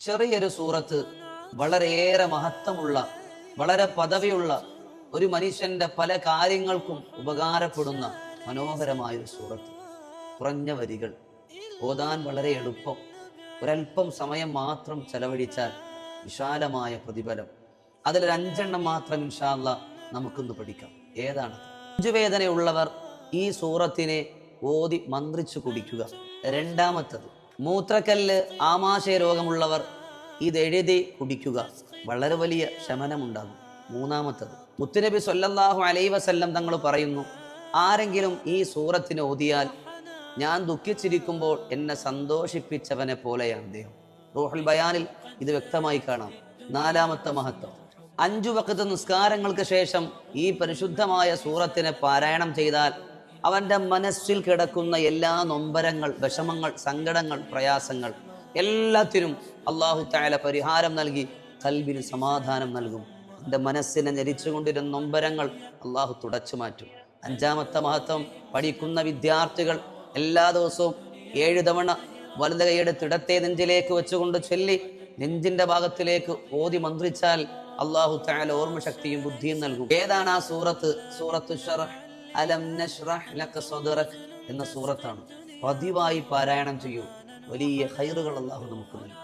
ചെറിയൊരു സൂറത്ത് വളരെയേറെ മഹത്വമുള്ള, വളരെ പദവിയുള്ള, ഒരു മനുഷ്യന്റെ പല കാര്യങ്ങൾക്കും ഉപകാരപ്പെടുന്ന മനോഹരമായൊരു സൂറത്ത്. കുറഞ്ഞ വരികൾ, ഓതാൻ വളരെ എളുപ്പം, ഒരൽപ്പം സമയം മാത്രം ചെലവഴിച്ചാൽ വിശാലമായ പ്രതിഫലം. അതിലൊരു 5 എണ്ണം മാത്രം ഇൻഷാ അല്ലാഹ് നമുക്കൊന്ന് പഠിക്കാം. ഏതാണ്? നെഞ്ചുവേദനയുള്ളവർ ഈ സൂറത്തിനെ ഓതി മന്ത്രിച്ചു കുടിക്കുക. രണ്ടാമത്തത്, മൂത്രക്കല്ല്, ആമാശയ രോഗമുള്ളവർ ഇതെഴുതി കുടിക്കുക, വളരെ വലിയ ശമനമുണ്ടാകും. മൂന്നാമത്തത്, മുത്തുനബി സ്വല്ലല്ലാഹു അലൈഹി വസല്ലം തങ്ങൾ പറയുന്നു, ആരെങ്കിലും ഈ സൂറത്തിനെ ഓതിയാൽ ഞാൻ ദുഃഖിച്ചിരിക്കുമ്പോൾ എന്നെ സന്തോഷിപ്പിച്ചവനെ പോലെയാണ് അദ്ദേഹം. റൂഹുൽ ബയാനിൽ ഇത് വ്യക്തമായി കാണാം. നാലാമത്തെ മഹത്വം, 5 വഖ്ത് നിസ്കാരങ്ങൾക്ക് ശേഷം ഈ പരിശുദ്ധമായ സൂറത്തിനെ പാരായണം ചെയ്താൽ അവന്റെ മനസ്സിൽ കിടക്കുന്ന എല്ലാ നൊമ്പരങ്ങൾ, വിഷമങ്ങൾ, സങ്കടങ്ങൾ, പ്രയാസങ്ങൾ എല്ലാത്തിനും അല്ലാഹു തആല പരിഹാരം നൽകി ഖൽബിന് സമാധാനം നൽകും. എൻ്റെ മനസ്സിനെ ഞെരിച്ചുകൊണ്ടിരുന്ന നൊമ്പരങ്ങൾ അല്ലാഹു തുടച്ചു മാറ്റും. 5-ാമത്തെ മഹത്വം, പഠിക്കുന്ന വിദ്യാർത്ഥികൾ എല്ലാ ദിവസവും 7 തവണ വലത് കൈയെടുത്ത് ഇടത്തെ നെഞ്ചിലേക്ക് വെച്ചുകൊണ്ട് ചൊല്ലി നെഞ്ചിന്റെ ഭാഗത്തിലേക്ക് ഓതി മന്ത്രിച്ചാൽ അല്ലാഹു തആല ഓർമ്മശക്തിയും ബുദ്ധിയും നൽകും. ഏതാണ് ആ സൂറത്ത്? സൂറത്തു ശറഹ്, അലം നശ്റഹ് ലക സദ്റക് എന്ന സൂറത്താണ്. പതിവായി പാരായണം ചെയ്യൂ, വലിയ ഖൈറുകൾ അല്ലാഹു നമുക്ക് നൽകും.